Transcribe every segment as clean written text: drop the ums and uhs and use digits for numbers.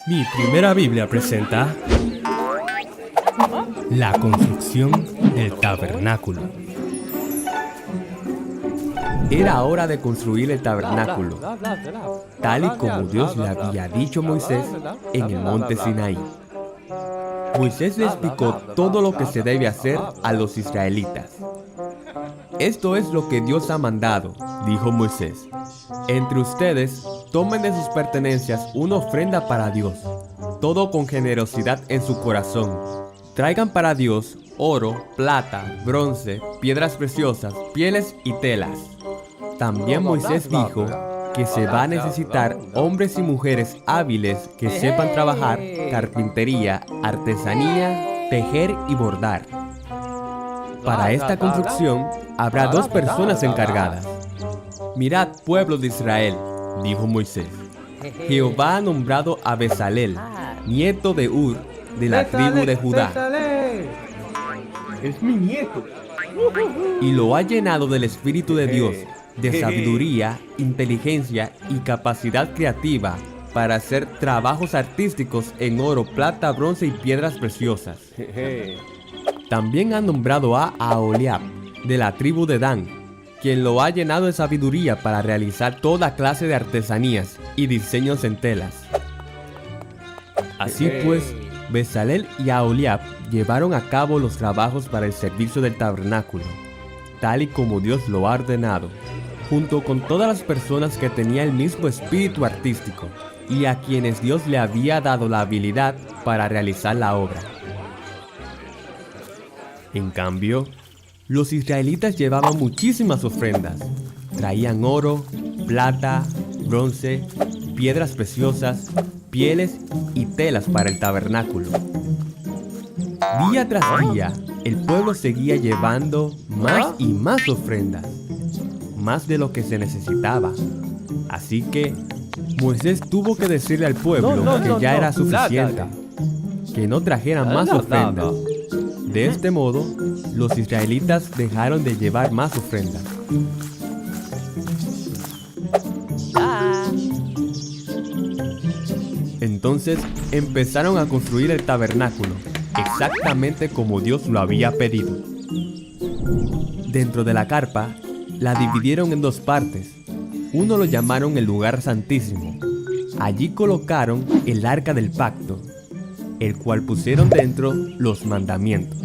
Mi primera Biblia presenta la construcción del tabernáculo. Era hora de construir el tabernáculo, tal y como Dios le había dicho a Moisés en el monte Sinaí. Moisés le explicó todo lo que se debe hacer a los israelitas. Esto es lo que Dios ha mandado, dijo Moisés. Entre ustedes, tomen de sus pertenencias una ofrenda para Dios, todo con generosidad en su corazón. Traigan para Dios oro, plata, bronce, piedras preciosas, pieles y telas. También Moisés dijo que se va a necesitar hombres y mujeres hábiles que sepan trabajar, carpintería, artesanía, tejer y bordar. Para esta construcción habrá 2 personas encargadas. Mirad, pueblo de Israel, dijo Moisés. Jehová ha nombrado a Bezalel, nieto de Ur, de la tribu de Judá. Es mi nieto. Y lo ha llenado del Espíritu de Dios, de sabiduría, inteligencia y capacidad creativa para hacer trabajos artísticos en oro, plata, bronce y piedras preciosas. También ha nombrado a Aholiab, de la tribu de Dan, quien lo ha llenado de sabiduría para realizar toda clase de artesanías y diseños en telas. Así pues, Bezalel y Aholiab llevaron a cabo los trabajos para el servicio del tabernáculo, tal y como Dios lo ha ordenado, junto con todas las personas que tenían el mismo espíritu artístico y a quienes Dios le había dado la habilidad para realizar la obra. En cambio, los israelitas llevaban muchísimas ofrendas. Traían oro, plata, bronce, piedras preciosas, pieles y telas para el tabernáculo. Día tras día, el pueblo seguía llevando más y más ofrendas, más de lo que se necesitaba. Así que Moisés tuvo que decirle al pueblo que ya era suficiente, que no trajeran más ofrendas. De este modo, los israelitas dejaron de llevar más ofrendas. Entonces empezaron a construir el tabernáculo, exactamente como Dios lo había pedido. Dentro de la carpa, la dividieron en 2 partes. Uno lo llamaron el lugar santísimo. Allí colocaron el arca del pacto, el cual pusieron dentro los mandamientos.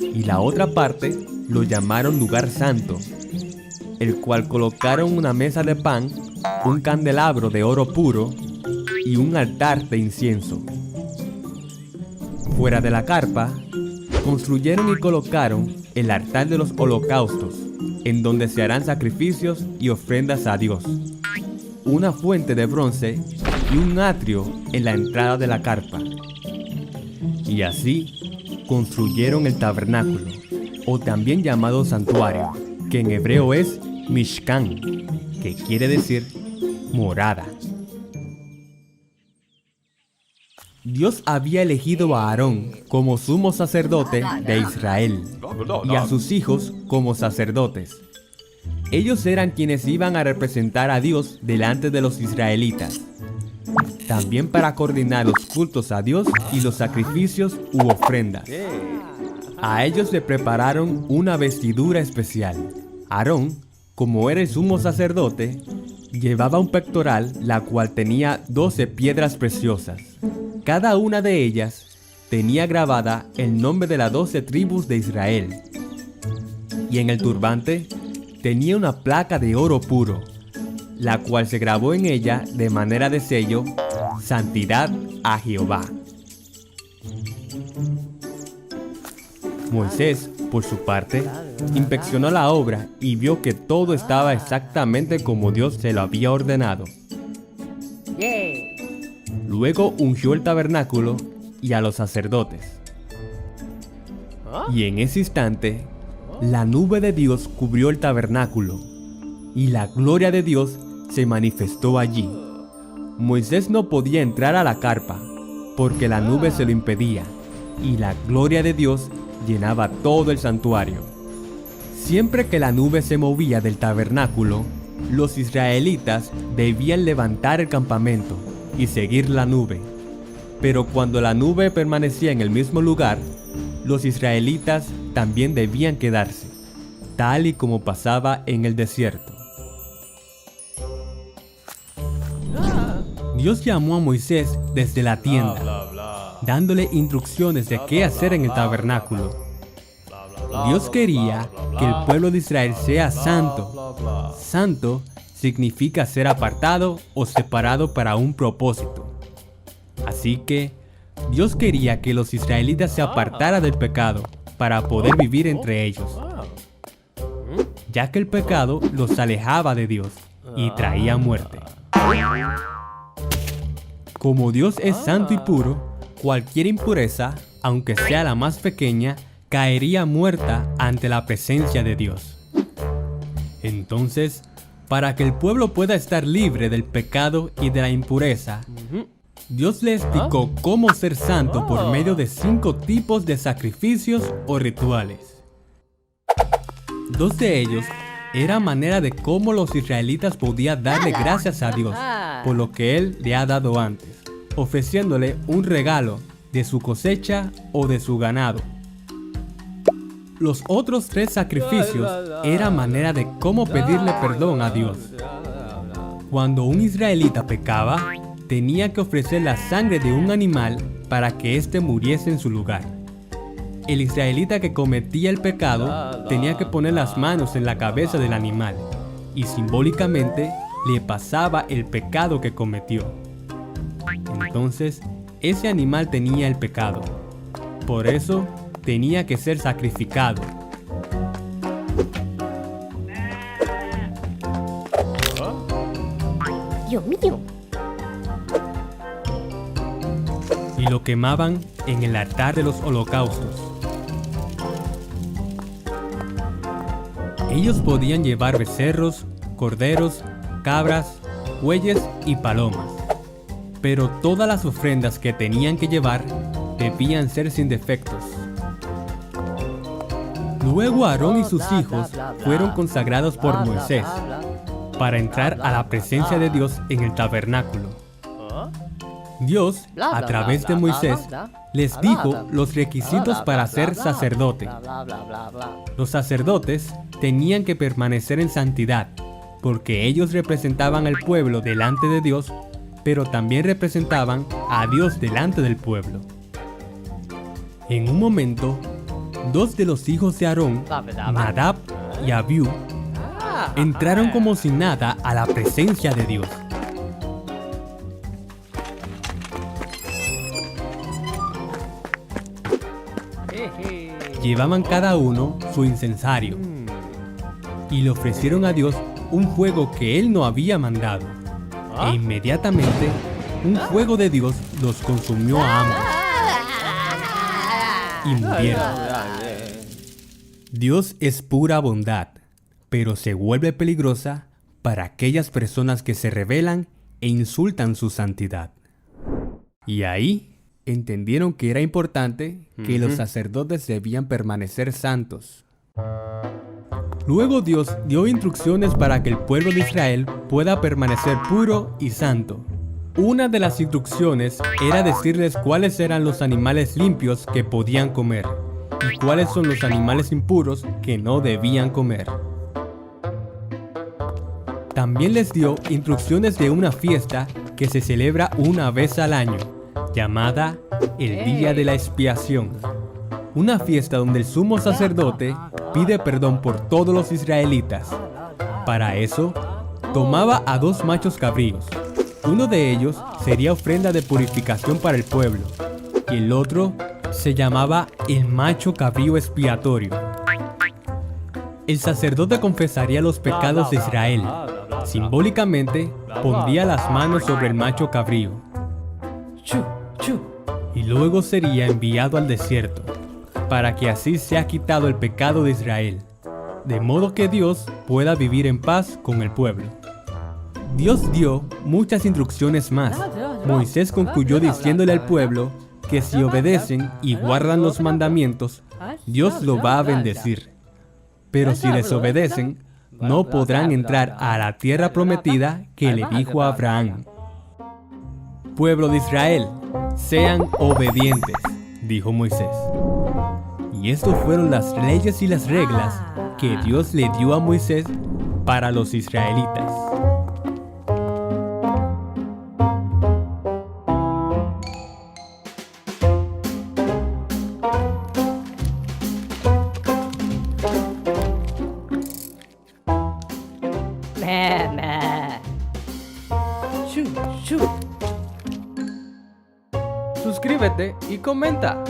Y la otra parte lo llamaron lugar santo, el cual colocaron una mesa de pan, un candelabro de oro puro y un altar de incienso. Fuera de la carpa, construyeron y colocaron el altar de los holocaustos, en donde se harán sacrificios y ofrendas a Dios, una fuente de bronce y un atrio en la entrada de la carpa. Y así construyeron el tabernáculo, o también llamado santuario, que en hebreo es Mishkan, que quiere decir morada. Dios había elegido a Aarón como sumo sacerdote de Israel y a sus hijos como sacerdotes. Ellos eran quienes iban a representar a Dios delante de los israelitas, también para coordinar los cultos a Dios y los sacrificios u ofrendas. A ellos le prepararon una vestidura especial. Aarón, como era el sumo sacerdote, llevaba un pectoral, la cual tenía 12 piedras preciosas. Cada una de ellas tenía grabada el nombre de las 12 tribus de Israel. Y en el turbante tenía una placa de oro puro, la cual se grabó en ella de manera de sello: Santidad a Jehová. Moisés, por su parte, inspeccionó la obra y vio que todo estaba exactamente como Dios se lo había ordenado. Luego ungió el tabernáculo y a los sacerdotes. Y en ese instante, la nube de Dios cubrió el tabernáculo, y la gloria de Dios se manifestó allí. Moisés no podía entrar a la carpa, porque la nube se lo impedía, y la gloria de Dios llenaba todo el santuario. Siempre que la nube se movía del tabernáculo, los israelitas debían levantar el campamento y seguir la nube. Pero cuando la nube permanecía en el mismo lugar, los israelitas también debían quedarse, tal y como pasaba en el desierto. Dios llamó a Moisés desde la tienda, dándole instrucciones de qué hacer en el tabernáculo. Dios quería que el pueblo de Israel sea santo. Santo significa ser apartado o separado para un propósito. Así que Dios quería que los israelitas se apartaran del pecado para poder vivir entre ellos, ya que el pecado los alejaba de Dios y traía muerte. Como Dios es santo y puro, cualquier impureza, aunque sea la más pequeña, caería muerta ante la presencia de Dios. Entonces, para que el pueblo pueda estar libre del pecado y de la impureza, Dios le explicó cómo ser santo por medio de 5 tipos de sacrificios o rituales. 2 de ellos era manera de cómo los israelitas podían darle gracias a Dios por lo que Él le ha dado antes, ofreciéndole un regalo de su cosecha o de su ganado. Los otros 3 sacrificios eran manera de cómo pedirle perdón a Dios. Cuando un israelita pecaba, tenía que ofrecer la sangre de un animal para que éste muriese en su lugar. El israelita que cometía el pecado tenía que poner las manos en la cabeza del animal y simbólicamente le pasaba el pecado que cometió. Entonces, ese animal tenía el pecado. Por eso, tenía que ser sacrificado. Dios mío. Y lo quemaban en el altar de los holocaustos. Ellos podían llevar becerros, corderos, cabras, bueyes y palomas. Pero todas las ofrendas que tenían que llevar debían ser sin defectos. Luego Aarón y sus hijos fueron consagrados por Moisés para entrar a la presencia de Dios en el tabernáculo. Dios, a través de Moisés, les dijo los requisitos para ser sacerdote. Los sacerdotes tenían que permanecer en santidad, porque ellos representaban al pueblo delante de Dios, pero también representaban a Dios delante del pueblo. En un momento, 2 de los hijos de Aarón, Nadab y Abiú, entraron como si nada a la presencia de Dios. Llevaban cada uno su incensario y le ofrecieron a Dios un fuego que Él no había mandado. E inmediatamente, un fuego de Dios los consumió a ambos y murieron. Dios es pura bondad, pero se vuelve peligrosa para aquellas personas que se rebelan e insultan su santidad. Y ahí entendieron que era importante que los sacerdotes debían permanecer santos. Luego Dios dio instrucciones para que el pueblo de Israel pueda permanecer puro y santo. Una de las instrucciones era decirles cuáles eran los animales limpios que podían comer y cuáles son los animales impuros que no debían comer. También les dio instrucciones de una fiesta que se celebra una vez al año, llamada el Día de la Expiación. Una fiesta donde el sumo sacerdote pide perdón por todos los israelitas. Para eso, tomaba a 2 machos cabríos. Uno de ellos sería ofrenda de purificación para el pueblo, y el otro se llamaba el macho cabrío expiatorio. El sacerdote confesaría los pecados de Israel. Simbólicamente, pondría las manos sobre el macho cabrío. Y luego sería enviado al desierto, para que así sea quitado el pecado de Israel, de modo que Dios pueda vivir en paz con el pueblo. Dios dio muchas instrucciones más. Moisés concluyó diciéndole al pueblo que si obedecen y guardan los mandamientos, Dios lo va a bendecir. Pero si desobedecen, no podrán entrar a la tierra prometida que le dijo a Abraham. pueblo de Israel, sean obedientes, dijo Moisés. Y estas fueron las leyes y las reglas que Dios le dio a Moisés para los israelitas. Suscríbete y comenta.